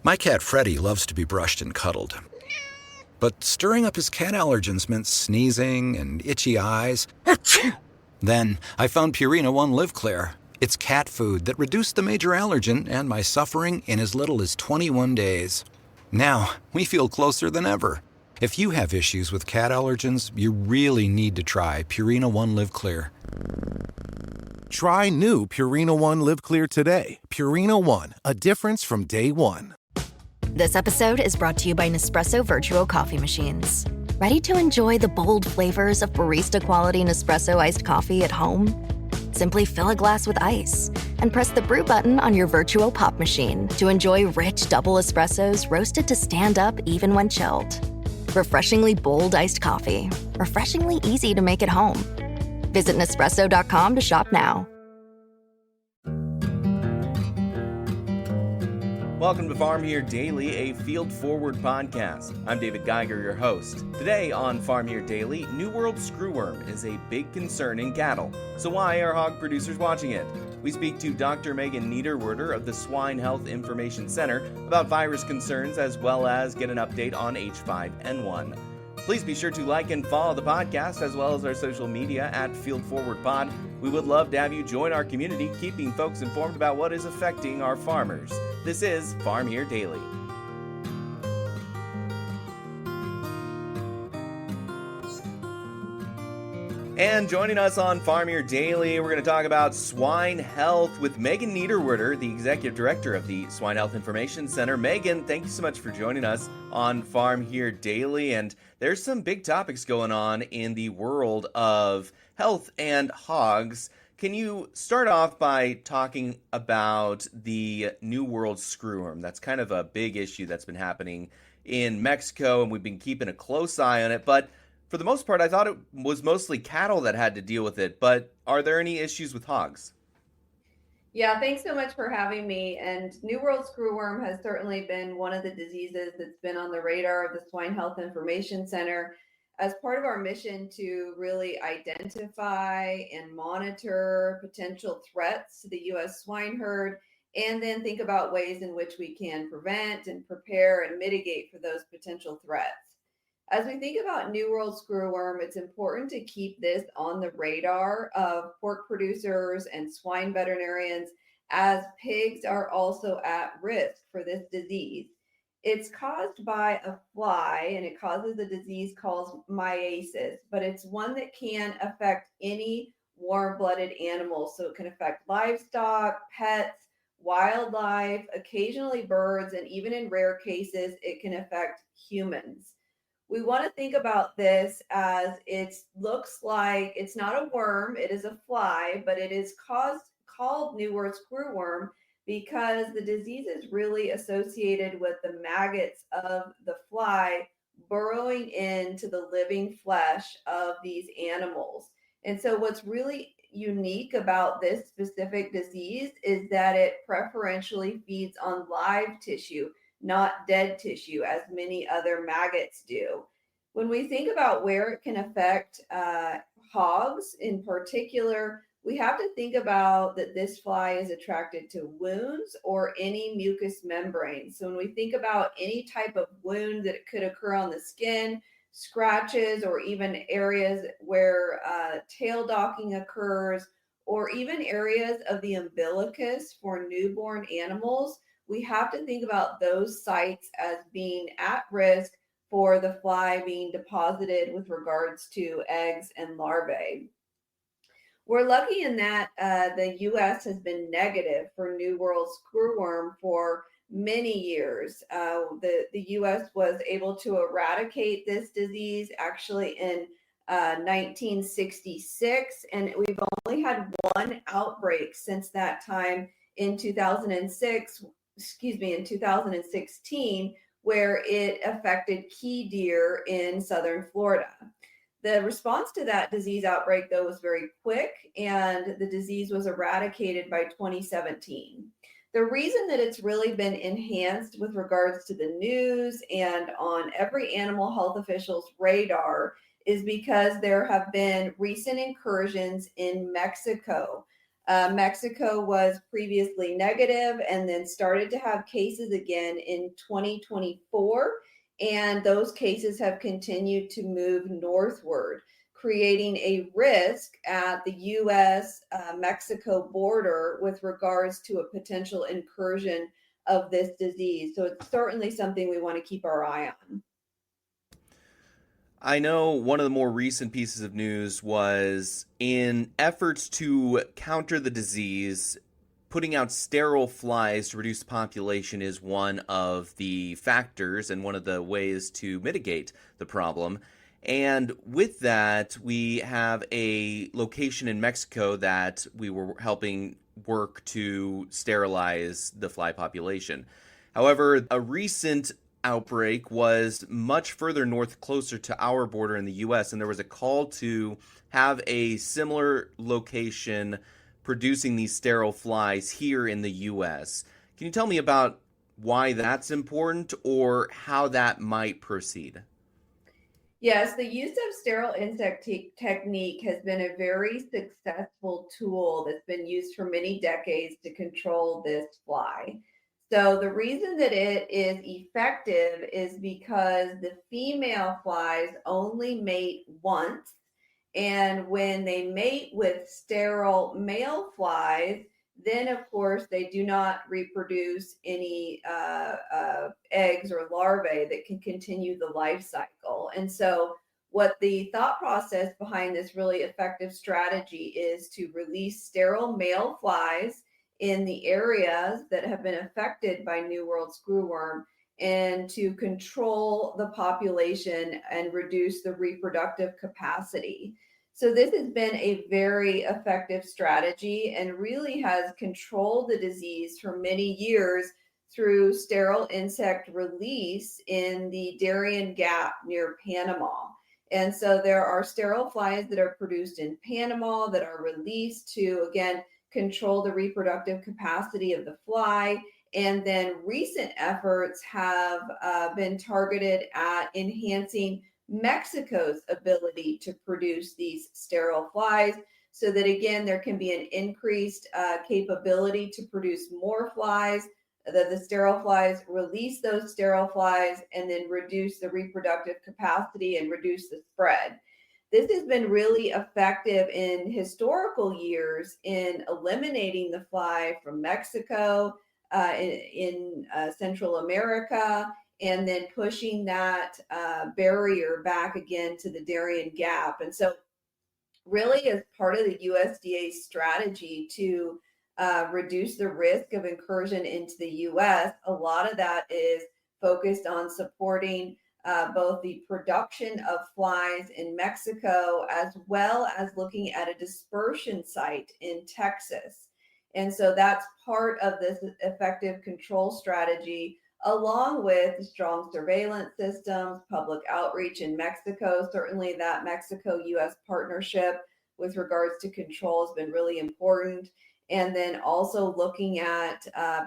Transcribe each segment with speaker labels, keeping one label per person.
Speaker 1: My cat Freddie loves to be brushed and cuddled. But stirring up his cat allergens meant sneezing and itchy eyes. Then I found Purina One Live Clear. It's cat food that reduced the major allergen and my suffering in as little as 21 days. Now, we feel closer than ever. If you have issues with cat allergens, you really need to try Purina One Live Clear.
Speaker 2: Try new Purina One Live Clear today. Purina One, a difference from day one.
Speaker 3: This episode is brought to you by Nespresso Virtual Coffee Machines. Ready to enjoy the bold flavors of barista-quality Nespresso iced coffee at home? Simply fill a glass with ice and press the brew button on your virtual pop machine to enjoy rich double espressos roasted to stand up even when chilled. Refreshingly bold iced coffee. Refreshingly easy to make at home. Visit Nespresso.com to shop now.
Speaker 4: Welcome to Farm Here Daily, a Field Forward podcast. I'm David Geiger, your host. Today on Farm Here Daily, New World Screwworm is a big concern in cattle. So why are hog producers watching it? We speak to Dr. Megan Niederwerder of the Swine Health Information Center about virus concerns as well as get an update on H5N1. Please be sure to like and follow the podcast as well as our social media at Field Forward Pod. We would love to have you join our community, keeping folks informed about what is affecting our farmers. This is Farm Here Daily. And joining us on Farm Here Daily, we're going to talk about swine health with Megan Niederwerder, the Executive Director of the Swine Health Information Center. Megan, thank you so much for joining us on Farm Here Daily. And there's some big topics going on in the world of health and hogs. Can you start off by talking about the New World Screwworm? That's kind of a big issue that's been happening in Mexico, and we've been keeping a close eye on it. But for the most part, I thought it was mostly cattle that had to deal with it. But are there any issues with hogs?
Speaker 5: Yeah, thanks so much for having me. And New World Screwworm has certainly been one of the diseases that's been on the radar of the Swine Health Information Center as part of our mission to really identify and monitor potential threats to the U.S. swine herd, and then think about ways in which we can prevent and prepare and mitigate for those potential threats. As we think about New World Screwworm, it's important to keep this on the radar of pork producers and swine veterinarians, as pigs are also at risk for this disease. It's caused by a fly, and it causes a disease called myiasis, but it's one that can affect any warm-blooded animal. So it can affect livestock, pets, wildlife, occasionally birds, and even in rare cases, it can affect humans. We want to think about this as it looks like it's not a worm, it is a fly, but it is called New World Screwworm because the disease is really associated with the maggots of the fly burrowing into the living flesh of these animals. And so what's really unique about this specific disease is that it preferentially feeds on live tissue, not dead tissue, as many other maggots do. When we think about where it can affect hogs in particular, we have to think about that this fly is attracted to wounds or any mucous membrane. So when we think about any type of wound that could occur on the skin, scratches, or even areas where tail docking occurs, or even areas of the umbilicus for newborn animals, we have to think about those sites as being at risk for the fly being deposited with regards to eggs and larvae. We're lucky in that the U.S. has been negative for New World Screwworm for many years. The U.S. was able to eradicate this disease actually in 1966, and we've only had one outbreak since that time in 2016, where it affected key deer in southern Florida. The response to that disease outbreak, though, was very quick, and the disease was eradicated by 2017. The reason that it's really been enhanced with regards to the news and on every animal health official's radar is because there have been recent incursions in Mexico. Mexico was previously negative and then started to have cases again in 2024. And those cases have continued to move northward, creating a risk at the US Mexico border with regards to a potential incursion of this disease. So it's certainly something we want to keep our eye on.
Speaker 4: I know one of the more recent pieces of news was in efforts to counter the disease, putting out sterile flies to reduce the population is one of the factors and one of the ways to mitigate the problem. And with that, we have a location in Mexico that we were helping work to sterilize the fly population. However, a recent outbreak was much further north, closer to our border in the US, and there was a call to have a similar location producing these sterile flies here in the US. Can you tell me about why that's important or how that might proceed?
Speaker 5: Yes, the use of sterile insect technique has been a very successful tool that's been used for many decades to control this fly. So the reason that it is effective is because the female flies only mate once. And when they mate with sterile male flies, then of course they do not reproduce any eggs or larvae that can continue the life cycle. And so what the thought process behind this really effective strategy is to release sterile male flies in the areas that have been affected by New World Screwworm and to control the population and reduce the reproductive capacity. So this has been a very effective strategy and really has controlled the disease for many years through sterile insect release in the Darien Gap near Panama. And so there are sterile flies that are produced in Panama that are released to, again, control the reproductive capacity of the fly. And then recent efforts have been targeted at enhancing Mexico's ability to produce these sterile flies so that, again, there can be an increased capability to produce more flies, that the sterile flies release those sterile flies and then reduce the reproductive capacity and reduce the spread. This has been really effective in historical years in eliminating the fly from Mexico, in Central America, and then pushing that barrier back again to the Darien Gap. And so really as part of the USDA's strategy to reduce the risk of incursion into the US, a lot of that is focused on supporting both the production of flies in Mexico as well as looking at a dispersion site in Texas. And so that's part of this effective control strategy, along with strong surveillance systems, public outreach in Mexico. Certainly that Mexico-US partnership with regards to control has been really important. And then also looking at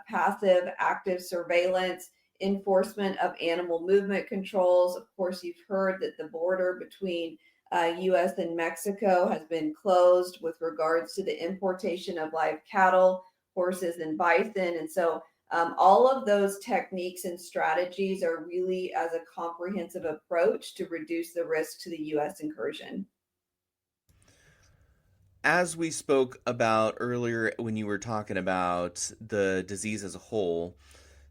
Speaker 5: passive active surveillance, enforcement of animal movement controls. Of course, you've heard that the border between US and Mexico has been closed with regards to the importation of live cattle, horses, and bison. And so all of those techniques and strategies are really as a comprehensive approach to reduce the risk to the US incursion.
Speaker 4: As we spoke about earlier when you were talking about the disease as a whole,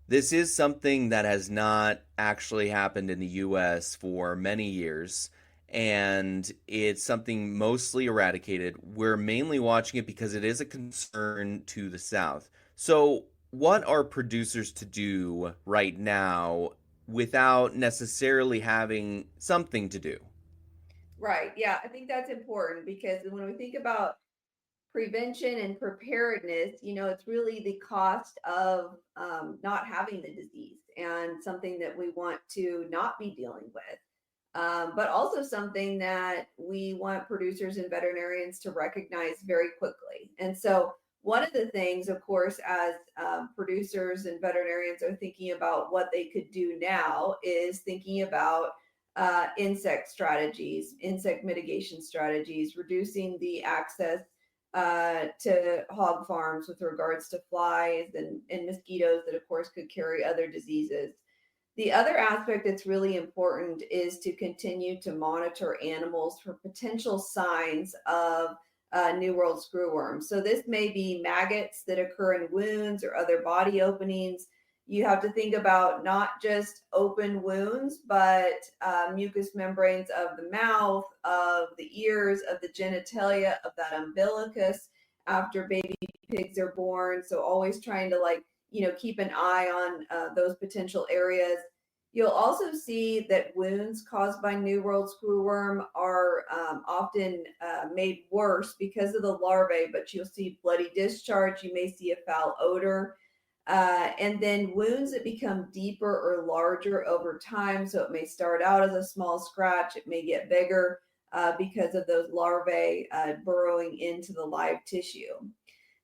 Speaker 4: this is something that has not actually happened in the US for many years, and it's something mostly eradicated. We're mainly watching it because it is a concern to the South. So, what are producers to do right now without necessarily having something to do?
Speaker 5: Right. Yeah, I think that's important because when we think about prevention and preparedness, it's really the cost of not having the disease and something that we want to not be dealing with. But also something that we want producers and veterinarians to recognize very quickly. And so one of the things, of course, as producers and veterinarians are thinking about what they could do now is thinking about insect strategies, insect mitigation strategies, reducing the access to hog farms with regards to flies and mosquitoes that, of course, could carry other diseases. The other aspect that's really important is to continue to monitor animals for potential signs of New World Screwworm. So this may be maggots that occur in wounds or other body openings. You have to think about not just open wounds, but mucous membranes of the mouth, of the ears, of the genitalia, of that umbilicus after baby pigs are born. So always trying to keep an eye on those potential areas. You'll also see that wounds caused by New World Screwworm are often made worse because of the larvae, but you'll see bloody discharge. You may see a foul odor. And then wounds that become deeper or larger over time. So it may start out as a small scratch. It may get bigger because of those larvae burrowing into the live tissue.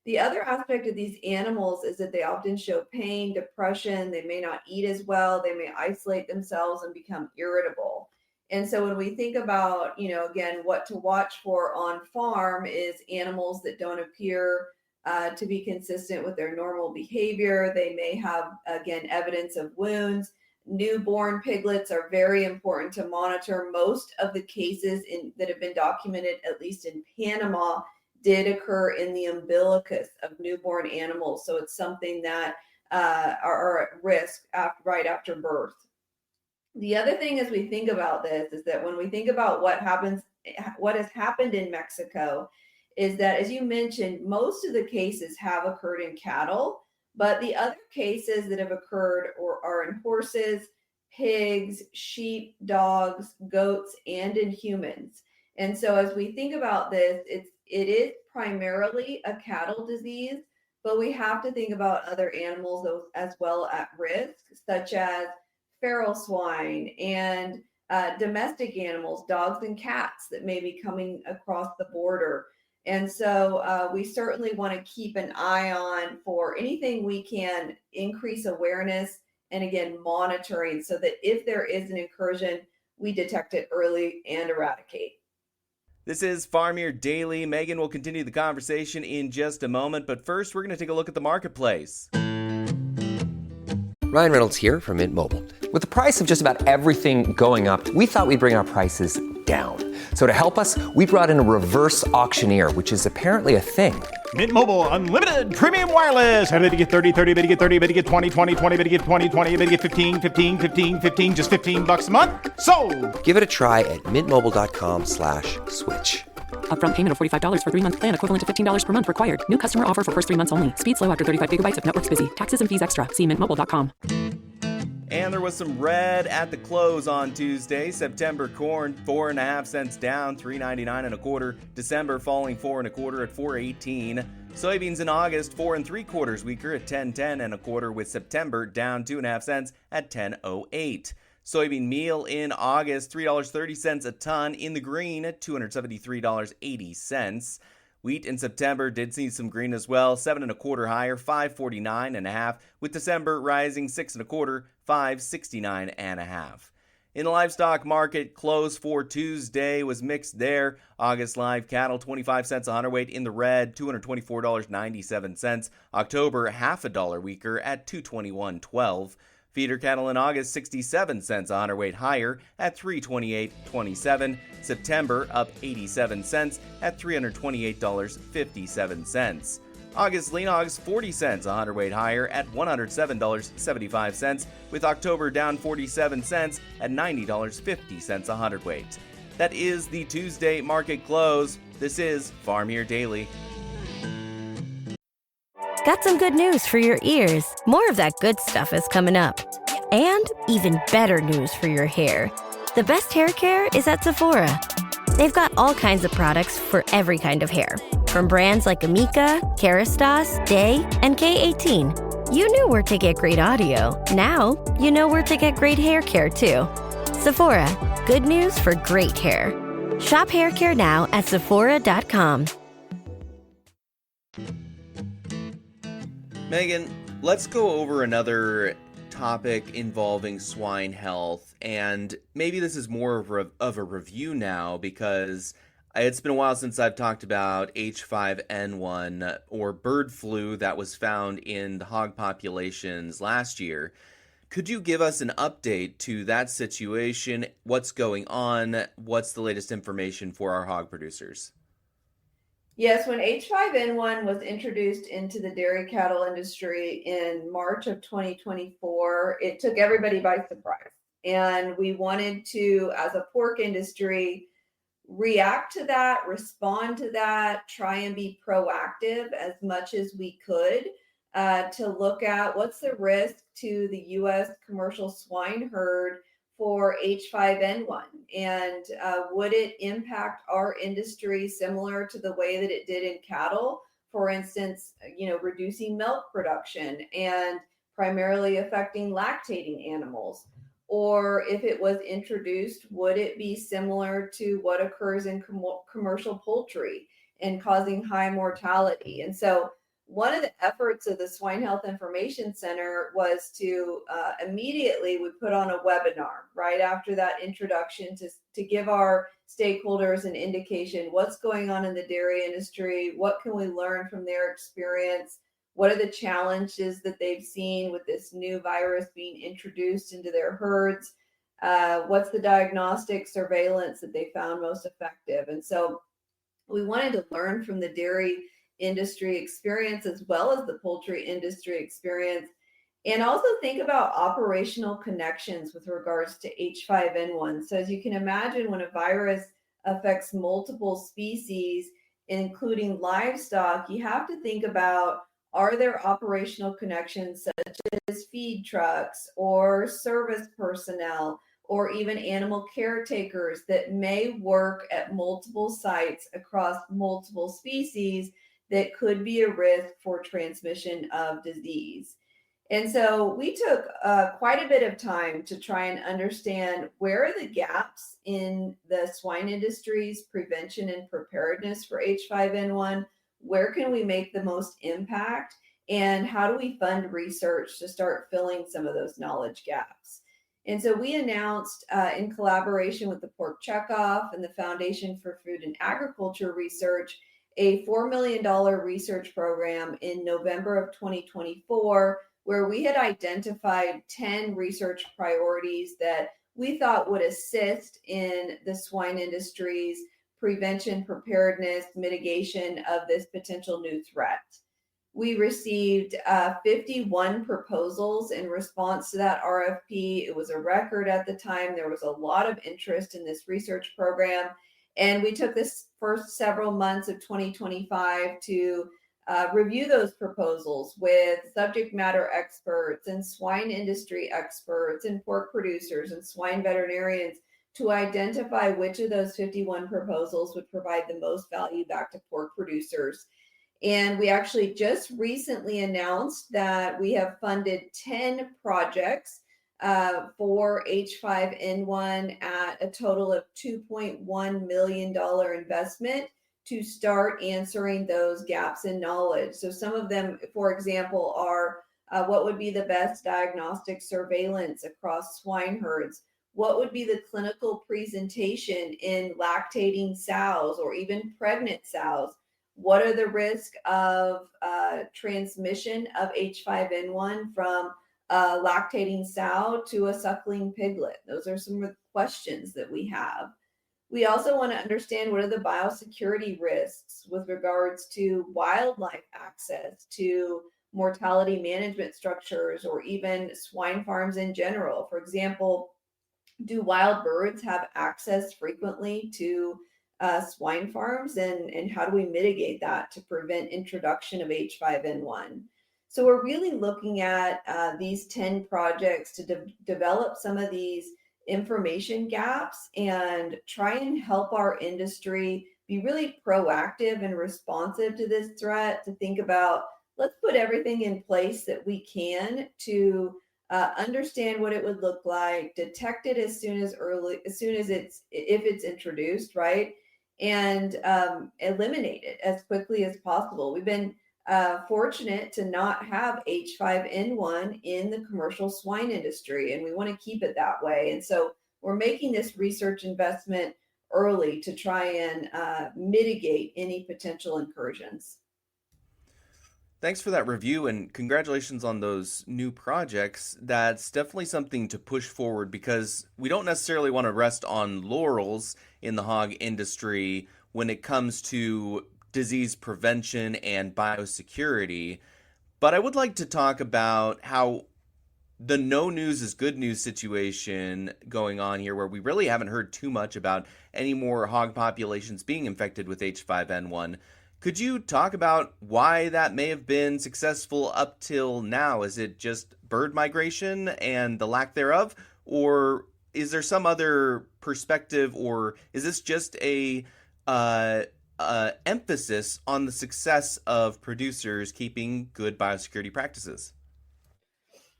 Speaker 5: The other aspect of these animals is that they often show pain, depression. They may not eat as well. They may isolate themselves and become irritable. And so when we think about, again, what to watch for on farm is animals that don't appear to be consistent with their normal behavior. They may have, again, evidence of wounds. Newborn piglets are very important to monitor. Most of the cases that have been documented, at least in Panama, did occur in the umbilicus of newborn animals. So it's something that are at risk right after birth. The other thing as we think about this is that when we think about what has happened in Mexico, is that, as you mentioned, most of the cases have occurred in cattle, but the other cases that have occurred are in horses, pigs, sheep, dogs, goats, and in humans. And so as we think about this, it is primarily a cattle disease, but we have to think about other animals as well at risk, such as feral swine and domestic animals, dogs and cats that may be coming across the border. And so we certainly want to keep an eye on for anything we can increase awareness and, again, monitoring so that if there is an incursion, we detect it early and eradicate.
Speaker 4: This is Farm Here Daily. Megan will continue the conversation in just a moment, but first we're going to take a look at the marketplace.
Speaker 6: Ryan Reynolds here from Mint Mobile. With the price of just about everything going up, we thought we'd bring our prices down. So to help us, we brought in a reverse auctioneer, which is apparently a thing.
Speaker 7: Mint Mobile Unlimited Premium Wireless. How to get 30, 30, bit to get 30, bit to get 20, 20, 20, bit to get 20, 20, bit to get 15, 15, 15, 15, just $15 a month? Sold! Give it a try at mintmobile.com/switch.
Speaker 8: Upfront payment of $45 for 3-month plan, equivalent to $15 per month required. New customer offer for first 3 months only. Speed slow after 35 gigabytes if network's busy. Taxes and fees extra. See mintmobile.com.
Speaker 4: And there was some red at the close on Tuesday. September corn, 4.5 cents down, $3.99 1/4. December falling 4 1/4 at $4.18. Soybeans in August, 4 3/4 weaker at $10.10 1/4, with September down 2.5 cents at $10.08. Soybean meal in August, $3.30 a ton in the green at $273.80. Wheat in September did see some green as well, 7 1/4 higher, $5.49 1/2, with December rising 6 1/4, $5.69 1/2. In the livestock market, close for Tuesday was mixed there. August live cattle 25 cents a hundredweight in the red, $224.97. October half a dollar weaker at $221.12. Feeder cattle in August 67 cents a hundredweight higher at $328.27. September up 87 cents at $328.57. August lean hogs 40 cents a hundredweight higher at $107.75, with October down 47 cents at $90.50 a hundredweight. That is the Tuesday market close. This is Farm Here Daily.
Speaker 9: Got some good news for your ears. More of that good stuff is coming up. And even better news for your hair. The best hair care is at Sephora. They've got all kinds of products for every kind of hair. From brands like Amika, Kerastase, Day, and K18. You knew where to get great audio. Now, you know where to get great hair care too. Sephora. Good news for great hair. Shop hair care now at Sephora.com.
Speaker 4: Megan, let's go over another topic involving swine health, and maybe this is more of a review now because It's been a while since I've talked about H5N1 or bird flu that was found in the hog populations last year. Could you give us an update to that situation? What's going on? What's the latest information for our hog producers?
Speaker 5: Yes, when H5N1 was introduced into the dairy cattle industry in March of 2024, it took everybody by surprise. And we wanted to, as a pork industry, react to that, respond to that, try and be proactive as much as we could to look at what's the risk to the U.S. commercial swine herd for H5N1, and would it impact our industry similar to the way that it did in cattle? For instance, reducing milk production and primarily affecting lactating animals. Or if it was introduced, would it be similar to what occurs in commercial poultry and causing high mortality? And so one of the efforts of the Swine Health Information Center was to immediately we put on a webinar right after that introduction to give our stakeholders an indication what's going on in the dairy industry, what can we learn from their experience, what are the challenges that they've seen with this new virus being introduced into their herds, what's the diagnostic surveillance that they found most effective. And so we wanted to learn from the dairy industry experience as well as the poultry industry experience, and also think about operational connections with regards to H5N1. So as you can imagine, when a virus affects multiple species, including livestock, you have to think about, are there operational connections such as feed trucks or service personnel or even animal caretakers that may work at multiple sites across multiple species that could be a risk for transmission of disease. And so we took quite a bit of time to try and understand where are the gaps in the swine industry's prevention and preparedness for H5N1, where can we make the most impact, and how do we fund research to start filling some of those knowledge gaps. And so we announced in collaboration with the Pork Checkoff and the Foundation for Food and Agriculture Research a $4 million research program in November of 2024, where we had identified 10 research priorities that we thought would assist in the swine industry's prevention, preparedness, mitigation of this potential new threat. We received 51 proposals in response to that RFP. It was a record at the time. There was a lot of interest in this research program. And we took this first several months of 2025 to review those proposals with subject matter experts and swine industry experts and pork producers and swine veterinarians to identify which of those 51 proposals would provide the most value back to pork producers. And we actually just recently announced that we have funded 10 projects for H5N1 at a total of $2.1 million investment to start answering those gaps in knowledge. So some of them, for example, are what would be the best diagnostic surveillance across swine herds? What would be the clinical presentation in lactating sows or even pregnant sows? What are the risks of transmission of H5N1 from a lactating sow to a suckling piglet? Those are some of the questions that we have. We also want to understand what are the biosecurity risks with regards to wildlife access to mortality management structures or even swine farms in general. For example, do wild birds have access frequently to swine farms, and how do we mitigate that to prevent introduction of H5N1? So we're really looking at these 10 projects to develop some of these information gaps and try and help our industry be really proactive and responsive to this threat, to think about, let's put everything in place that we can to understand what it would look like, detect it as soon as if it's introduced, right? And eliminate it as quickly as possible. We've been fortunate to not have H5N1 in the commercial swine industry, and we want to keep it that way. And so we're making this research investment early to try and mitigate any potential incursions.
Speaker 4: Thanks for that review, and congratulations on those new projects. That's definitely something to push forward because we don't necessarily want to rest on laurels in the hog industry when it comes to disease prevention and biosecurity. But I would like to talk about how the no news is good news situation going on here, where we really haven't heard too much about any more hog populations being infected with H5N1. Could you talk about why that may have been successful up till now? Is it just bird migration and the lack thereof? Or is there some other perspective, or is this just a emphasis on the success of producers keeping good biosecurity practices?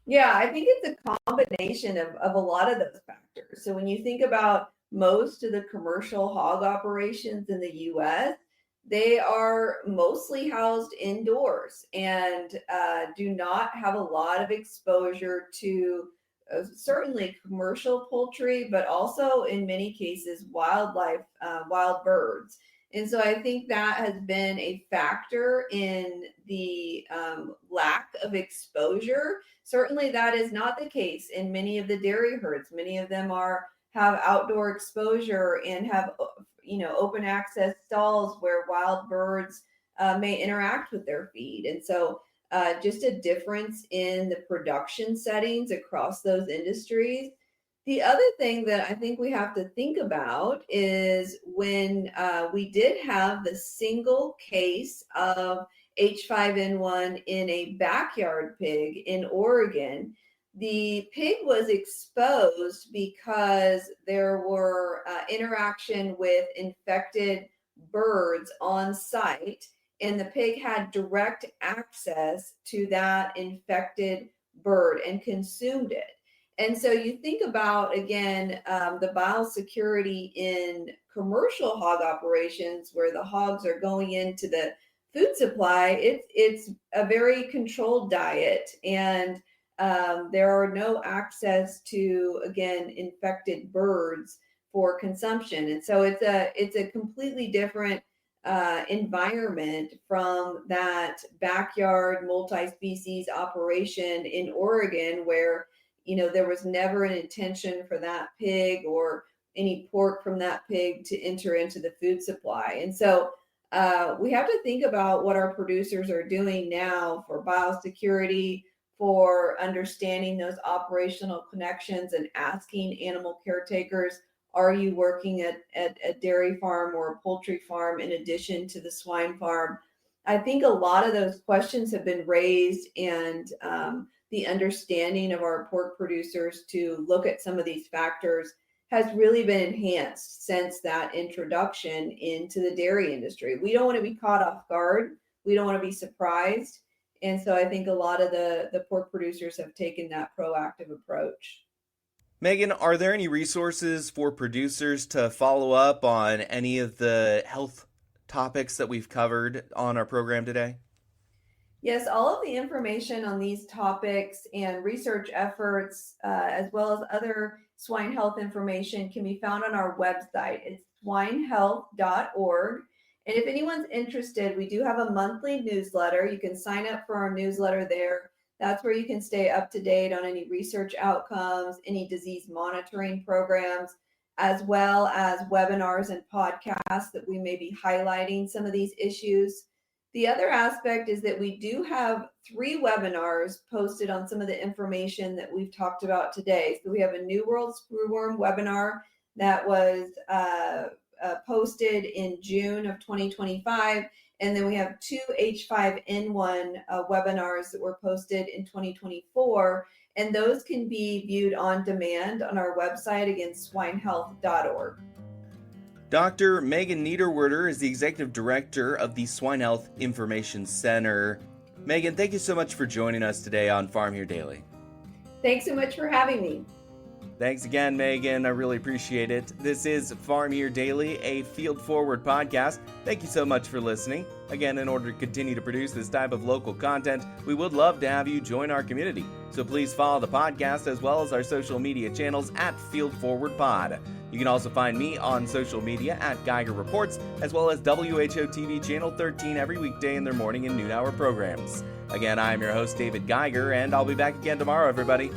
Speaker 5: Yeah, I think it's a combination of a lot of those factors. So when you think about most of the commercial hog operations in the U.S., they are mostly housed indoors and do not have a lot of exposure to certainly commercial poultry, but also in many cases wildlife, wild birds. And so I think that has been a factor in the lack of exposure. Certainly that is not the case in many of the dairy herds. Many of them have outdoor exposure and have open access stalls where wild birds may interact with their feed. And so just a difference in the production settings across those industries. The other thing that I think we have to think about is when we did have the single case of H5N1 in a backyard pig in Oregon. The pig was exposed because there were interaction with infected birds on site, and the pig had direct access to that infected bird and consumed it. And so you think about, again, the biosecurity in commercial hog operations where the hogs are going into the food supply. It's a very controlled diet, and there are no access to, again, infected birds for consumption. And so it's a completely different environment from that backyard multi-species operation in Oregon where, there was never an intention for that pig or any pork from that pig to enter into the food supply. And so we have to think about what our producers are doing now for biosecurity, for understanding those operational connections and asking animal caretakers, are you working at a dairy farm or a poultry farm in addition to the swine farm? I think a lot of those questions have been raised, and the understanding of our pork producers to look at some of these factors has really been enhanced since that introduction into the dairy industry. We don't want to be caught off guard. We don't want to be surprised. And so I think a lot of the pork producers have taken that proactive approach.
Speaker 4: Megan, are there any resources for producers to follow up on any of the health topics that we've covered on our program today?
Speaker 5: Yes, all of the information on these topics and research efforts, as well as other swine health information, can be found on our website. It's swinehealth.org. And if anyone's interested, we do have a monthly newsletter. You can sign up for our newsletter there. That's where you can stay up to date on any research outcomes, any disease monitoring programs, as well as webinars and podcasts that we may be highlighting some of these issues. The other aspect is that we do have 3 webinars posted on some of the information that we've talked about today. So we have a New World Screwworm webinar that was posted in June of 2025. And then we have 2 H5N1 webinars that were posted in 2024. And those can be viewed on demand on our website, again, swinehealth.org.
Speaker 4: Dr. Megan Niederwerder is the Executive Director of the Swine Health Information Center. Megan, thank you so much for joining us today on Farm Here Daily.
Speaker 5: Thanks so much for having me.
Speaker 4: Thanks again, Megan. I really appreciate it. This is Farm Here Daily, a Field Forward podcast. Thank you so much for listening. Again, in order to continue to produce this type of local content, we would love to have you join our community. So please follow the podcast as well as our social media channels at Field Forward Pod. You can also find me on social media at Geiger Reports, as well as WHO TV Channel 13 every weekday in their morning and noon hour programs. Again, I'm your host, David Geiger, and I'll be back again tomorrow, everybody.